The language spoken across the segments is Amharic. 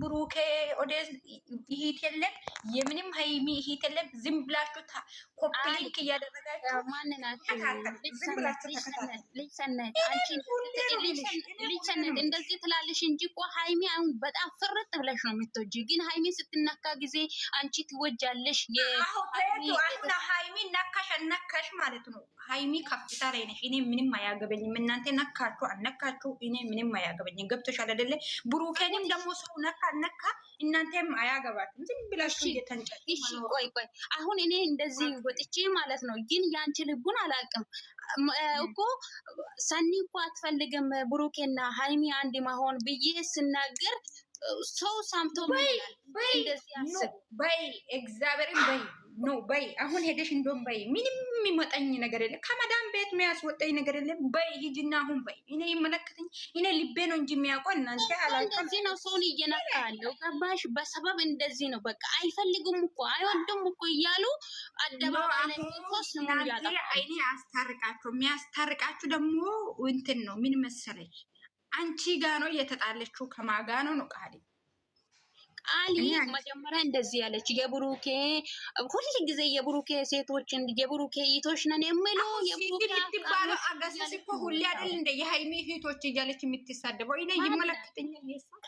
ብሩኬ ኦዴስ ይሄት የለም የምንም ሃይሚ ይሄት የለም። ዝም ብላችሁ ኮፒ ሊንክ እያደረጋችሁ ማንናችሁ ልጅሰነት እንደዚህ ትላለሽ እንጂ እኮ ሃይሚ አሁን በጣም ፍርጥ ብለሽ ነው የምትወጂ። ግን ሃይሚ ስትነካ ጊዜ አንቺ ትወጃለሽ። ሃይሚ ነካሽ ማለት ነው። ሃይሚ ከፍታ ላይ ነሽ። እኔ ምንም አያገበኝም። እናንተ ነካችሁ አነካችሁ እኔ ምንም አያገበኝም። ገብቶሻል አይደለ? ብሩኬንም ደግሞ ሰው ነካ እናንተም አያገባችሁም። ዝም ብላችሁ እየተንጨጭ ቆይ አሁን እኔ እንደዚህ ወጥቼ ማለት ነው። ግን ያንቺ ልቡን አላውቅም እኮ ሰኒ እኮ አትፈልግም ብሩኬና ሃይሚ አንድ መሆን ብዬ ስናገር ሰው ሳምቶ እንደዚህ ያስብ በይ እግዚአብሔርን በይ ነው በይ። አሁን ሄደሽ እንደውም በይ። ምንም የሚመጣኝ ነገር የለም። ከመዳም ቤት የሚያስወጣኝ ነገር የለም። በይ ሂጂና አሁን በይ። እኔ ይመለከተኝ እኔ ልቤ ነው እንጂ የሚያውቀው እናንተ አላውቅም። እንደዚህ ነው ሰውን እየነካ ያለው ገባሽ? በሰበብ እንደዚህ ነው በቃ። አይፈልጉም እኮ አይወዱም እኮ እያሉ አደባባይ ላይ ፎስ ነው ያለው። እኔ አስታርቃችሁ የሚያስታርቃችሁ ደግሞ እንትን ነው ምን መሰለሽ? አንቺ ጋ ነው እየተጣለችው ከማጋ ነው ቃል አሊ መጀመሪያ እንደዚህ ያለች የብሩኬ ሁሉ ጊዜ የብሩኬ ሴቶችን የብሩኬ እህቶች ነን የሚለው የብሩኬ ትባለው አጋሰስ እኮ ሁሌ አይደል እንደ የሃይሚ እህቶች እያለች የምትሳደበው እኔ ይመለከተኛል።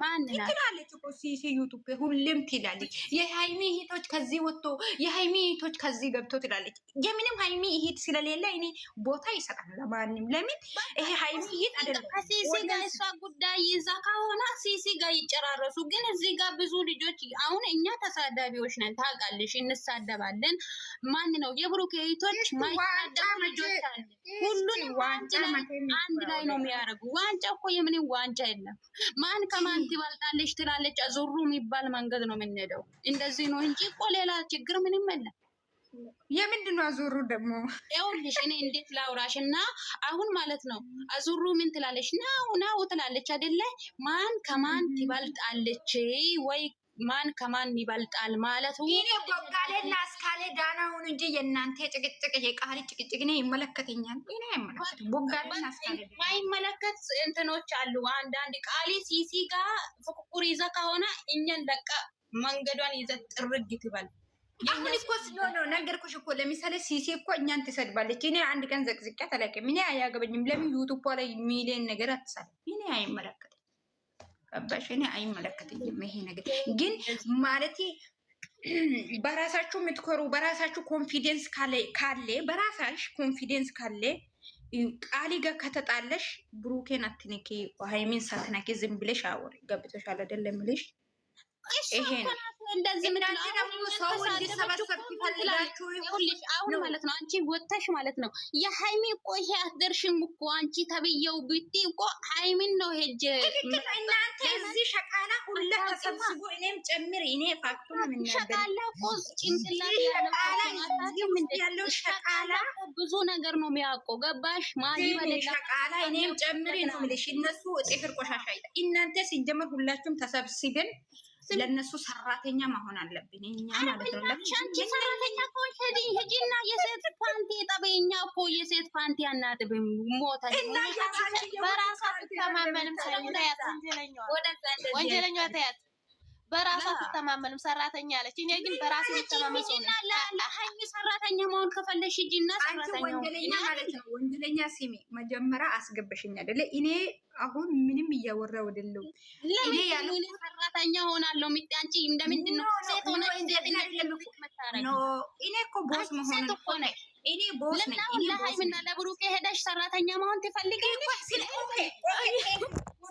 ማን ትላለች እኮ ሲሲ ዩቲዩብ ሁሌም ትላለች የሃይሚ እህቶች ከዚህ ወጥቶ የሃይሚ እህቶች ከዚህ ገብቶ ትላለች። የምንም ሃይሚ እህት ስለሌለ እኔ ቦታ ይሰጣል ለማንም። ለምን ይሄ ሃይሚ እህት አይደለም ከሲሲ ጋር እሷ ጉዳይ ይዛ ከሆነ ሲሲ ጋር ይጨራረሱ። ግን እዚህ ጋር ብዙ ልጆች አሁን እኛ ተሳዳቢዎች ነን ታውቃለሽ፣ እንሳደባለን። ማን ነው የብሩኬ እህቶች ማይሳደቡ ልጆች አለ። ሁሉንም ዋንጫ አንድ ላይ ነው የሚያደርጉ። ዋንጫ እኮ የምንም ዋንጫ የለም። ማን ከማን ትበልጣለች ትላለች። አዙሩ የሚባል መንገድ ነው የምንሄደው። እንደዚህ ነው እንጂ እኮ ሌላ ችግር ምንም የለም። የምንድን ነው አዙሩ ደግሞ? ይኸውልሽ እኔ እንዴት ላውራሽ እና አሁን ማለት ነው አዙሩ ምን ትላለች? ናው ትላለች አይደለ? ማን ከማን ትበልጣለች ወይ ማን ከማን ይበልጣል ማለት ነው። እኔ ቦጋሌና አስካሌ ዳናውን እንጂ የእናንተ ጭቅጭቅ የቃል ጭቅጭቅ እኔ ይመለከተኛል። እኔ አይመለከተኝ። ቦጋሌና አስካሌ ማይመለከት እንትኖች አሉ። አንዳንድ ቃሊ ሲሲ ጋር ፍቅር ይዘ ከሆነ እኛን ለቃ መንገዷን ይዘ ጥርግ ትበል። አሁን እኮ ስለሆነ ነገርኩሽ እኮ ለምሳሌ ሲሲ እኮ እኛን ትሰድባለች። እኔ አንድ ቀን ዘቅዝቄ ተላቀም። እኔ አያገበኝም። ለምን ዩቲዩብ ላይ ሚሊዮን ነገር አትሳደብ። እኔ አይመለከተኝ አባሽ እኔ አይመለከተኝም። ይሄ ነገር ግን ማለት በራሳችሁ የምትኮሩ በራሳችሁ ኮንፊደንስ ካለ በራሳሽ ኮንፊደንስ ካለ ቃሊ ጋር ከተጣለሽ ብሩኬን አትነኪ፣ ሃይሚን ሳትነኪ ዝም ብለሽ አወሪ። ገብቶሻል አይደለም ልሽ ይሄ ነው እንደዚህ ምትላችሁ ሰው እንዲሰበሰብ ትፈልጋችሁ ይሁንልሽ። አሁን ማለት ነው አንቺ ወተሽ ማለት ነው የሃይሚ እኮ ይሄ አትደርሽም እኮ አንቺ ተብየው ብቲ እኮ ሃይሚን ነው ሄጀ እናንተ እዚህ ሸቃላ ሁሉ ተሰብስቦ እኔም ጨምር እኔ ፋክቱ ነው ምንነገር ሸቃላ እኮ ጭንቅላት ያለው ሸቃላ ብዙ ነገር ነው የሚያውቀው ገባሽ? ማሊ ወለላ ሸቃላ እኔም ጨምር ነው ምልሽ። እነሱ ጥፍር ቆሻሻ እናንተ ሲጀመር ሁላችሁም ተሰብስበን ለነሱ ሰራተኛ መሆን አለብን እኛ ማለት ነው። ለቻንቺ ሰራተኛ ኮንሽ ሄጂና የሴት ፓንቲ ጠበኛ እኮ የሴት ፓንቲ አናጥብም ሞታ እና በራሷ ተማመንም ሳይታያት ወንጀለኛዋ ታያት በራሷ ተማመንም ሰራተኛ አለች። እኔ ግን በራሴ ተማመን ሰው ነኝ። ለሃይሚ ሰራተኛ መሆን ከፈለሽ ሂጂና ሰራተኛ ወንጀለኛ ማለት ነው። ወንጀለኛ ሲሚ መጀመሪያ አስገበሽኝ አይደለ? እኔ አሁን ምንም እያወራው አይደለም። እኔ ያለው ሰራተኛ ሆናለሁ። አንቺ እንደምንድን ነው ሴት ሆነ እንዴት ነው? እኔ እኮ ቦስ መሆን እኮ ነው። እኔ ቦስ ነኝ። እኔ ለሃይሚና ለብሩኬ ሄደሽ ሰራተኛ መሆን ትፈልጊያለሽ?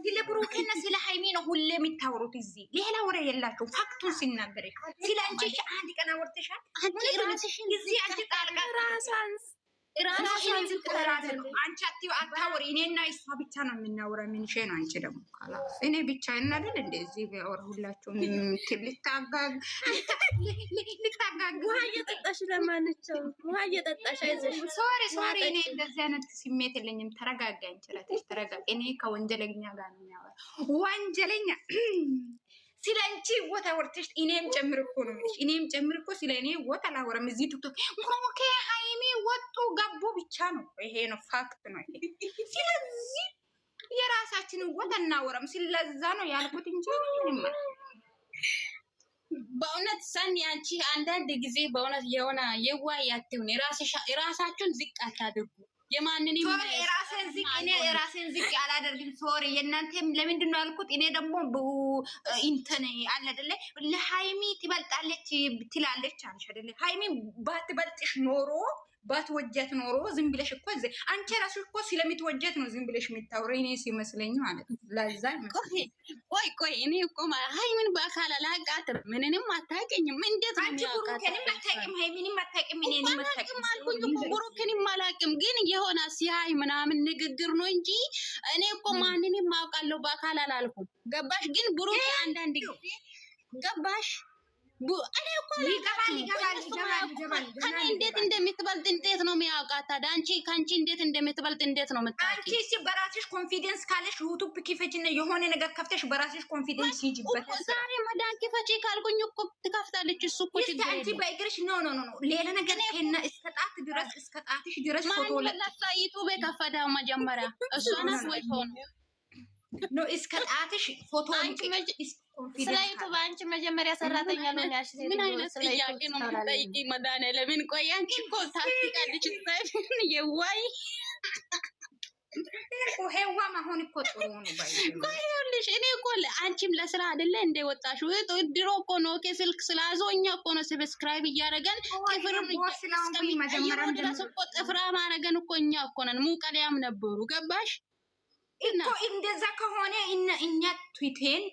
ስለ ብሩኬና ስለ ሃይሚ ነው ሁሌ የምታወሩት። እዚህ ሌላ ወሬ የላችሁ። ፋክቱን ሲናገር ስለ አንቺ አንድ ቀን አወርተሻል። አንቺ ራስሽን እዚህ አንቺ ጣልቃ ራስሽን አንቺ አታወሪ። እኔና እሷ ብቻ ነው የምናወራ። ምን ሼ ነው አንቺ ደግሞ ካላስ እኔ ብቻ እናደል እንደዚህ ቢያወራ ሁላችሁ ልታጋግ ውሃ እየጠጣሽ ለማንቸው ውሃ እየጠጣሽ አይዞሽ። ሶሪ እኔ እንደዚህ አይነት ስሜት የለኝም። ተረጋጋ አንቺ ራስሽ ተረጋጋ። እኔ ከወንጀለኛ ጋር ነው የሚያወራ ወንጀለኛ ስለ አንቺ ወታ ወርተሽ እኔም ጨምር እኮ ነው ማለት እኔም ጨምር እኮ ስለ እኔ ወታ አላወራም። እዚህ ቲክቶክ ኦኬ ሃይሚ ወጡ ገቡ ብቻ ነው። ይሄ ነው ፋክት ነው ይሄ። ስለዚህ የራሳችንን ወታ እናወራም። ስለዛ ነው ያልኩት እንጂ ምንም በእውነት ሰኒ አንቺ አንዳንድ ጊዜ በእውነት የሆነ የዋህ ያትሁን ራሳችሁን ዝቅ አታድርጉ። የማንንም ራሴን ዝቅ አላደርግም። ሶሪ የእናንተም ለምንድን ነው ያልኩት? እኔ ደግሞ እንትን አለ አይደለ ለሃይሚ ትበልጣለች ትላለች አልሽ አይደለ? ሃይሚ ባትበልጥሽ ኖሮ ባትወጀት ኖሮ ዝም ብለሽ እኮ አንቺ ራስሽ እኮ ስለምትወጀት ነው ዝም ብለሽ የምታወሪው። እኔ ሲመስለኝ ማለት ነው። ለዛ ቆይ እኔ እኮ ሃይሚን በአካል አላውቃትም፣ ምንንም አታውቅኝም። እንዴት ነው የሚያውቃት? ሃይሚንም አታውቅም፣ እኔንም አታውቅም አልኩኝ እኮ ብሩክንም አላውቅም። ግን የሆነ ሲያይ ምናምን ንግግር ነው እንጂ እኔ እኮ ማንንም አውቃለሁ በአካል አላልኩም። ገባሽ? ግን ብሩክ አንዳንድ ጊዜ ገባሽ እኔ እኮ ከኔ እንዴት እንደምትበልጥ እንዴት ነው የሚያውቃት? አንቺ ከአንቺ እንዴት እንደምትበልጥ እንዴት ነው የምታውቂ? አንቺ በራስሽ ኮንፊደንስ ካለሽ ዩቱብ ክፈችና የሆነ ነገር ከፍተሽ በራስሽ ኮንፊደንስ ይጅበት። ዛሬ መዳን ክፈቺ ካልኩኝ እኮ ትከፍታለች። እሱ እኮ ችግር አንቺ በእግርሽ ኖ ሌላ ነገር ከነ እስከጣት ድረስ እስከጣትሽ ድረስ ፎቶ ለላሳ ዩቱብ ከፈተው መጀመሪያ እሷ ናት ወይ ሆነ ኖ እስከጣትሽ ፎቶ ስለ ዩቱብ አንቺ መጀመሪያ ሰራተኛ ነው ያልሽ። ምን አይነት ጥያቄ ነው የምትጠይቂ? መድኃኒዓለምን ቆይ አንቺ እኮ ታስቃለች። የዋይ ሄዋ መሆን እኮ ጥሩ ነው። ቆይ ይኸውልሽ እኔ እኮ አንቺም ለስራ አይደለ እንደ ወጣሽ ድሮ እኮ ነው ስልክ ስላዞ እኛ እኮ ነው ሰብስክራይብ እያደረገን ጥፍራ ማረገን እኮ እኛ እኮ ነን። ሙቀሊያም ነበሩ ገባሽ እኮ እንደዛ ከሆነ እኛ ትዊቴን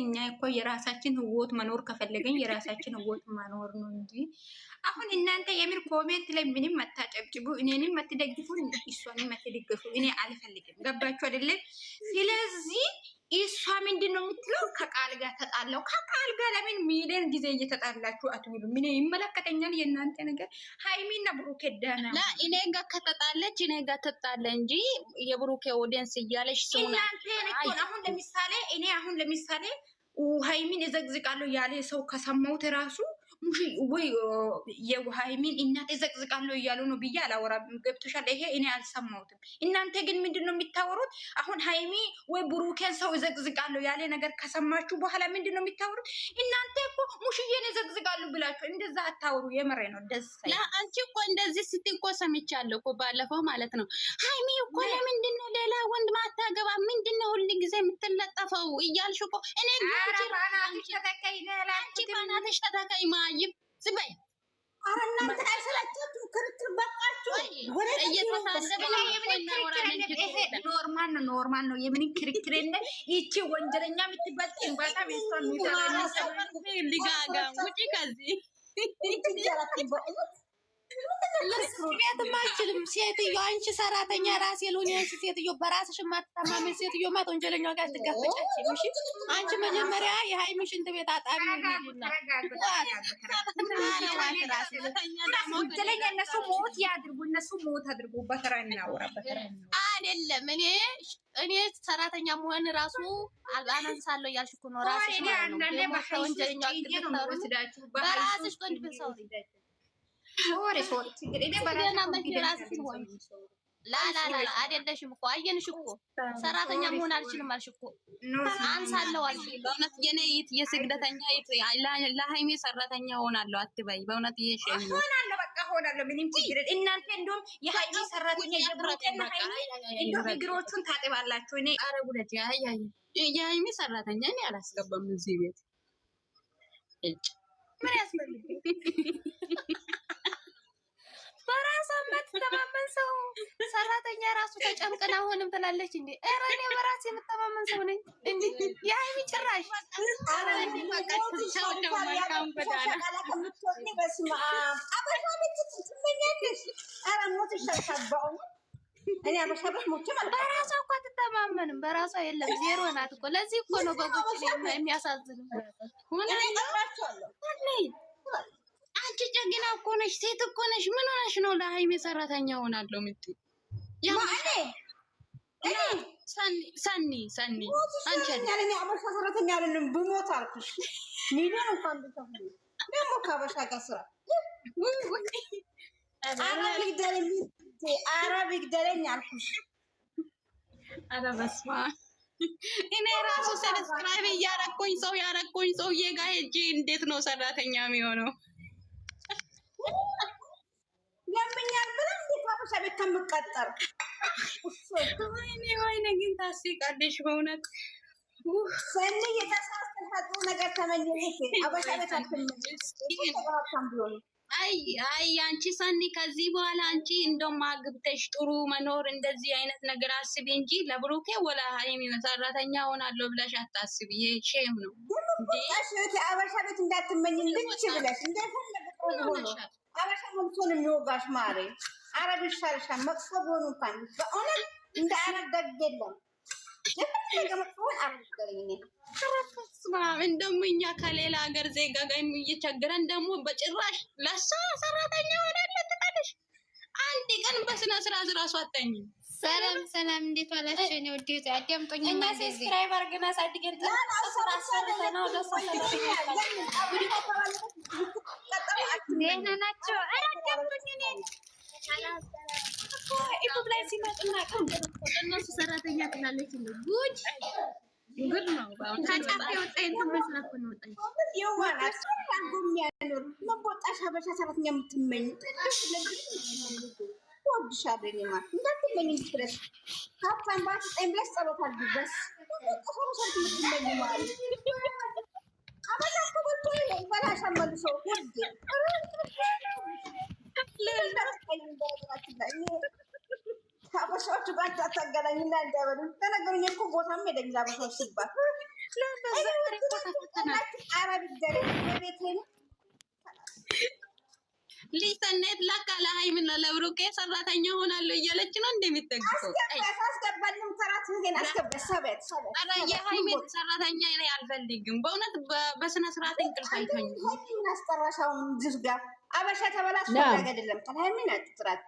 እኛ እኮ የራሳችን ህይወት መኖር ከፈለገን የራሳችን ህይወት መኖር ነው እንጂ አሁን እናንተ የምር ኮሜንት ላይ ምንም አታጨብጭቡ፣ እኔንም አትደግፉ፣ እሷንም አትደግፉ። እኔ አልፈልግም። ገባችሁ አይደለ? ስለዚህ እሷ ምንድን ነው የምትለው? ከቃል ጋር ተጣላው። ከቃል ጋር ለምን ሚሊዮን ጊዜ እየተጣላችሁ አትውሉ? ምን ይመለከተኛል የእናንተ ነገር? ሃይሚና ብሩኬ ዳና እኔ ጋር ከተጣለች እኔ ጋር ተጣለ እንጂ የብሩኬ ኦዲየንስ እያለሽ ሰው አሁን ለምሳሌ ሃይሚን እዘግዝቃለሁ ያለ ሰው ከሰማሁት ራሱ ወይ የሃይሚን እናት እዘቅዝቃለሁ እያሉ ነው ብዬ አላወራም። ገብቶሻል? ይሄ እኔ አልሰማሁትም። እናንተ ግን ምንድን ነው የሚታወሩት? አሁን ሃይሚ ወይ ብሩኬን ሰው እዘቅዝቃለሁ ያለ ነገር ከሰማችሁ በኋላ ምንድን ነው የሚታወሩት? እናንተ እኮ ሙሽዬን እዘቅዝቃሉ ብላችሁ እንደዛ አታወሩ። የምሬ ነው። ደስ አንቺ እኮ እንደዚህ ስትይ እኮ ሰምቻለሁ እኮ ባለፈው ማለት ነው። ሃይሚ እኮ ለምንድን ነው ሌላ ወንድ ማታገባ? ምንድን ነው ሁሉ ጊዜ የምትለጠፈው እያልሽ እኮ እኔ ግን አንቺ ባናትሽ ተተካይ ማይብ ዝበይ እናንተ አይሰላችሁም? ክርክር በቃችሁ። ኖርማል ነው። የምን ክርክር እንደ ይቺ ወንጀለኛ የምትባል ጥንባታ ቤቷን ሊጋጋ ውጪ ከዚህ ቤትም አልችልም። ሴትዮ አንቺ ሰራተኛ ራሴ ልሁን። አንቺ ሴትዮ በራስሽ የማትተማመን ሴትዮ ማት ወንጀለኛው ጋር ትጋፈጫችን። እሺ አንቺ መጀመሪያ የሃይሚ ሽንት ቤት አጣቢ ይሁንና ወንጀለኛ እነሱ ሞት ያድርጉ፣ እነሱ ሞት አድርጉ። በተራ እናወራበት አይደለም። እኔ ሰራተኛ መሆን ራሱ አላነሳለሁ እያልሽ እኮ ነው። ራስሽ ወንጀለኛው በራስሽ ወንድ ሰው አይደለሽም እኮ አየንሽ እኮ ሰራተኛ መሆን አልችልም አልሽ እኮ አንሳለሁ አልሽ። በእውነት የኔ የስግደተኛ ለሃይሜ ሰራተኛ ሆናለሁ አትበይ። በእውነት ይሄ ሆናለሁ፣ በቃ ሆናለሁ። ምንም ችግር እናንተ እንደውም የሃይሜ ሰራተኛ የብሩኬና ሃይሜ እንደውም እግሮቹን ታጥባላችሁ። እኔ አረጉለት የሃይሜ ሰራተኛ እኔ አላስገባም እዚህ ቤት ምን ያስፈልግ በራሷ የምትተማመን ሰው ሰራተኛ ራሱ ተጨምቅና አሁንም ትላለች እንዴ? ኧረ እኔ በራሴ የምተማመን ሰው ነኝ እንዴ? የሃይሚ ጭራሽ በራሷ እኮ አትተማመንም። በራሷ የለም ዜሮ ናት እኮ። ለዚህ እኮ ነው በጎች የሚያሳዝኑ። አንቺ ጀግና እኮ ነሽ፣ ሴት እኮ ነሽ። ምን ሆነሽ ነው ለሃይሜ ሰራተኛ ሆናለሁ የምትይው? ሰኒ አንቺ ያለኔ አበሻ ሰራተኛ አይደለም ብሞት አልኩሽ። ሚሊዮን እንኳን ብትፈልጊ ደግሞ ከአበሻ ጋር ስራ አረብ ይግደለኝ አልኩሽ። ኧረ በስመ አብ እኔ ራሱ ሰብስክራይብ እያረኩኝ ሰው ያረኩኝ ሰውዬ ጋር ሄጄ እንዴት ነው ሰራተኛ የሚሆነው? ለምኛል ብለን እንዴት አበሻ ቤት ከምቀጠር ወይኔ ግን ታስቃለሽ በእውነት። ሰኒ የተሳስተሻጡ ነገር ተመኘሽ አበሻ ቤት አትመኝም ቢሆኑ አይ አንቺ ሰኒ ከዚህ በኋላ አንቺ እንደውም አግብተሽ ጥሩ መኖር እንደዚህ አይነት ነገር አስቢ እንጂ ለብሩኬ ወላ ሃይሚ ሰራተኛ ሆናለሁ ብለሽ አታስቢ። ይሄ ሼም ነው። አበሻ ቤት እንዳትመኝ ልጅ ብለሽ እንደፈለገ አበሻ መልሶን የሚወጋሽ ማሬ አረብ ይሻልሻል። መጥፎ ቢሆኑ እንኳን በእውነት እንደ አረብ ደግ የለም። እንደውም እኛ ከሌላ ሀገር ዜጋ ጋር እየቸገረን ደግሞ በጭራሽ ለሷ ሰራተኛ ሆናለሁ ትላለሽ። አንድ ቀን በስነ ስርዓት እራሱ አታኝም። ሰላም እንዴት ዋላችሁ? እኔ ወዴት አዳምጦኝ እኛ ሰብስክራይብ አድርገን አሳድገን ደህና ናቸው። ኧረ አዳምጡኝ። ዩቱብ ላይ ሲመጡና እነሱ ሰራተኛ ትላለች። ጉድ ነው። ከጫፍ የወጣ የትመስላ እኮ ነው ወጣች። መቦጣሽ ሀበሻ ሰራተኛ የምትመኝ ወድሻለሁ እኔማ እንዳትመኝ ብለሽ ሀብታም ባትጠኝ ብለሽ ጸሎት አድርጊበት። የምትመኝ ማለት ሀበሻ እኮ በልቶ ይበላሻል መልሶ ውድ ሀበሻዎቹ ጋር ታገናኝና እንዳይበሉ ተነገሩኝ እኮ ቦታም ሄደኝ ሀበሻዎች ሲባል አረብ ገሬ ቤት ሊሰናይት ላካ ለሃይምና ለብሩኬ ሰራተኛ ሆናለሁ እያለች ነው እንደሚጠግፈው። አስገባልም ተራት ዜና አስገበሰበት አረ የሃይሜን ሰራተኛ እኔ አልፈልግም በእውነት በስነ ስርዓት እንቅልፍ አይተኝም። አስጠራሻውን ዝርጋ አበሻ ተበላሽ አይደለም ከሃይሜን አጥራት